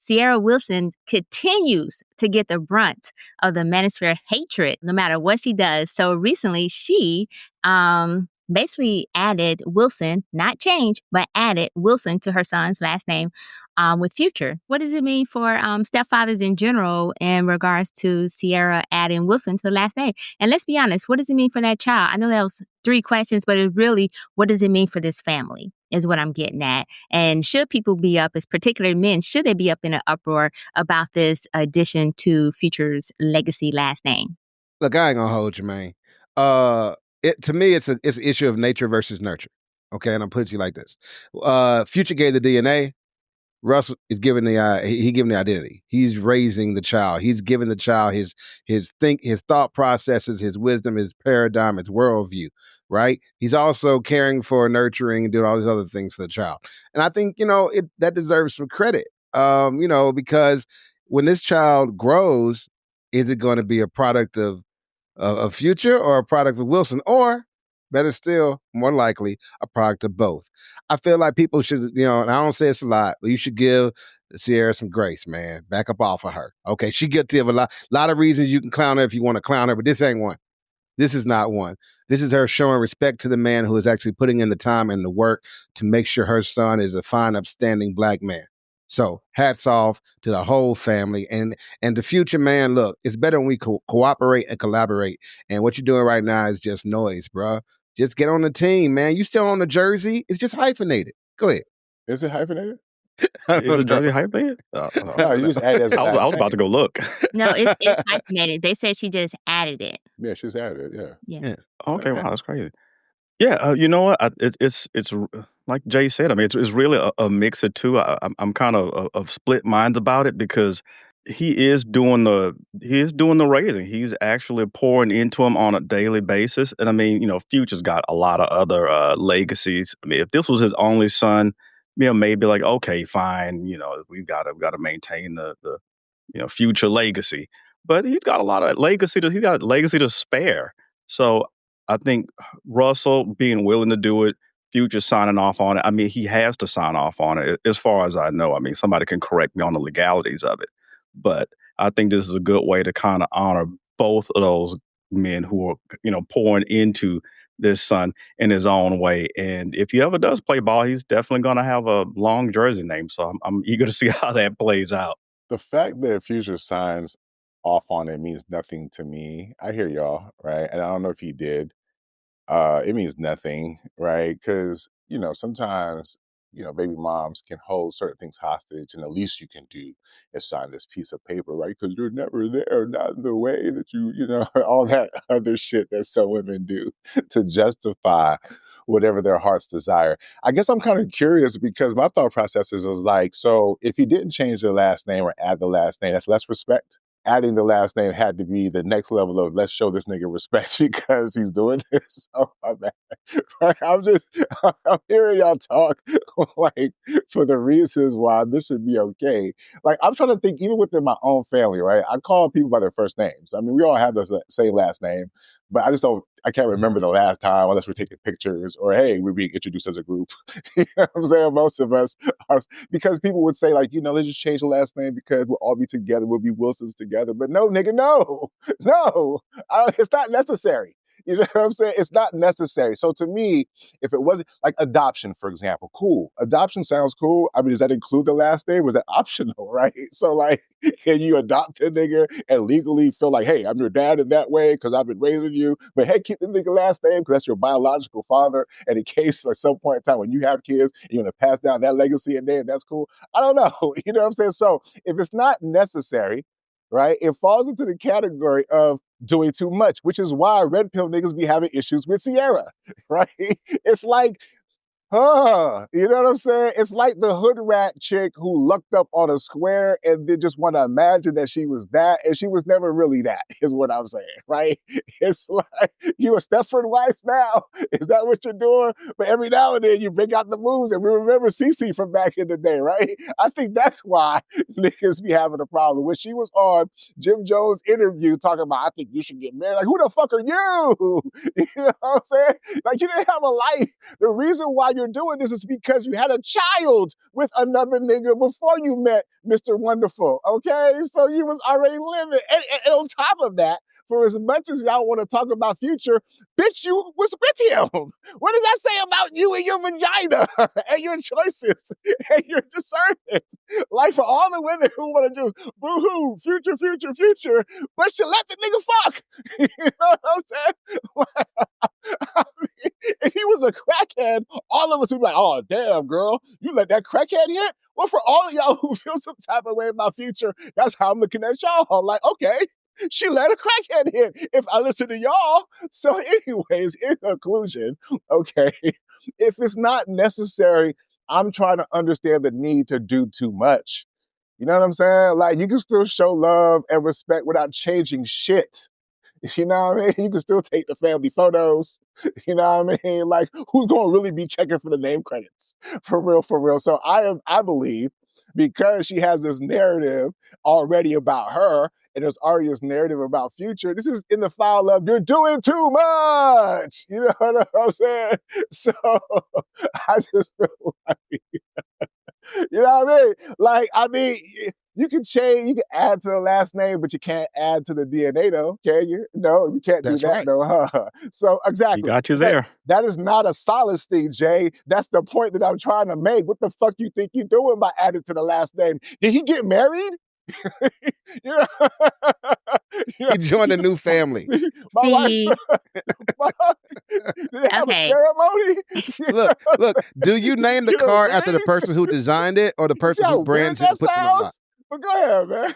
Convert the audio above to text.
Ciara Wilson continues to get the brunt of the manosphere hatred no matter what she does. So recently she basically added Wilson, not change, but added Wilson to her son's last name with Future. What does it mean for stepfathers in general in regards to Ciara adding Wilson to the last name? And let's be honest, what does it mean for that child? I know that was 3 questions, but it really, what does it mean for this family is what I'm getting at. And should people be up, as particularly men, should they be up in an uproar about this addition to Future's legacy last name? Look, I ain't gonna hold you, man. To me, it's an issue of nature versus nurture. Okay, and I'll put it to you like this: Future gave the DNA. Russell is giving the identity. He's raising the child. He's giving the child his thought processes, his wisdom, his paradigm, his worldview. Right. He's also caring for, nurturing, and doing all these other things for the child. And I think that deserves some credit. Because when this child grows, is it going to be a product of Future or a product of Wilson, or better still, more likely, a product of both? I feel like people should, and I don't say it's a lot, but you should give Ciara some grace, man. Back up off of her. Okay, she guilty of a lot of reasons you can clown her if you want to clown her, but this ain't one. This is not one. This is her showing respect to the man who is actually putting in the time and the work to make sure her son is a fine, upstanding Black man. So hats off to the whole family and the Future, man. Look, it's better when we cooperate and collaborate. And what you're doing right now is just noise, bro. Just get on the team, man. You still on the jersey? It's just hyphenated. Go ahead. Is it hyphenated? Is the jersey hyphenated? No, you just added it as I was about to go look. No, it's hyphenated. They said she just added it. Yeah, she's added it. Yeah. Okay, wow, that's crazy. Yeah, you know what? It's like Jay said. I mean, it's really a mix of two. I'm kind of split minds about it because he is doing the raising. He's actually pouring into him on a daily basis. And I mean, Future's got a lot of other legacies. I mean, if this was his only son, maybe like, okay, fine. We've got to maintain the Future legacy. But he's got a lot of legacy. He's got legacy to spare. So I think Russell being willing to do it, Future signing off on it. I mean, he has to sign off on it, as far as I know. I mean, somebody can correct me on the legalities of it. But I think this is a good way to kind of honor both of those men who are, pouring into this son in his own way. And if he ever does play ball, he's definitely going to have a long jersey name. So I'm eager to see how that plays out. The fact that Future signs off on it means nothing to me. I hear y'all, right? And I don't know if he did. It means nothing, right? Because, sometimes, baby moms can hold certain things hostage, and the least you can do is sign this piece of paper, right? Because you're never there, not in the way that all that other shit that some women do to justify whatever their hearts desire. I guess I'm kind of curious because my thought process is like, so if he didn't change the last name or add the last name, that's less respect. Adding the last name had to be the next level of let's show this nigga respect because he's doing this. Oh my bad. Right? I'm hearing y'all talk like for the reasons why this should be okay. Like I'm trying to think even within my own family, right? I call people by their first names. I mean, we all have the same last name, but I can't remember the last time unless we're taking pictures or, hey, we're being introduced as a group. You know what I'm saying? Most of us are, because people would say like, let's just change the last name because we'll all be together. We'll be Wilsons together. But no, nigga, no, it's not necessary. You know what I'm saying? It's not necessary. So to me, if it wasn't like adoption, for example, cool. Adoption sounds cool. I mean, does that include the last name? Was that optional, right? So like, can you adopt a nigga and legally feel like, hey, I'm your dad in that way because I've been raising you, but hey, keep the nigga last name because that's your biological father. And in case at some point in time when you have kids, you're going to pass down that legacy and name, that's cool. I don't know. You know what I'm saying? So if it's not necessary, right, it falls into the category of doing too much, which is why red pill niggas be having issues with Ciara, right? It's like, you know what I'm saying? It's like the hood rat chick who lucked up on a square and then just want to imagine that she was that, and she was never really that, is what I'm saying, right? It's like, you a Stepford wife now? Is that what you're doing? But every now and then you bring out the moves, and we remember Cece from back in the day, right? I think that's why niggas be having a problem. When she was on Jim Jones' interview talking about, I think you should get married, like, who the fuck are you? You know what I'm saying? Like, you didn't have a life. The reason why you're doing this is because you had a child with another nigga before you met Mr. Wonderful, okay? So you was already living. And on top of that, for as much as y'all want to talk about Future, bitch, you was with him. What does that say about you and your vagina and your choices and your discernment? Like, for all the women who want to just boo-hoo, Future, Future, Future, but you let the nigga fuck. You know what I'm saying? I mean, if he was a crackhead, all of us would be like, oh, damn, girl, you let that crackhead hit? Well, for all of y'all who feel some type of way about Future, that's how I'm looking at y'all. Like, okay, she let a crackhead hit if I listen to y'all. So anyways, in conclusion, okay, if it's not necessary, I'm trying to understand the need to do too much. You know what I'm saying? Like, you can still show love and respect without changing shit. You know what I mean? You can still take the family photos. You know what I mean? Like, who's going to really be checking for the name credits? For real, for real. So I believe because she has this narrative already about her, and there's already this narrative about Future, this is in the file of you're doing too much. You know what I'm saying? So I just feel like, you know what I mean? Like, I mean, you can change, you can add to the last name, but you can't add to the DNA though, can you? No, you can't do That's that right. though, huh? So He exactly. got you there. That is not a solace thing, Jay. That's the point that I'm trying to make. What the fuck you think you're doing by adding to the last name? Did he get married? You know, you know, He joined a new family. my wife, See, did they have a okay. ceremony? Look, do you name the Get a car after the ring? person who designed it or the You see person how who weird brands it that and puts it on the lot? sounds? But go ahead, man.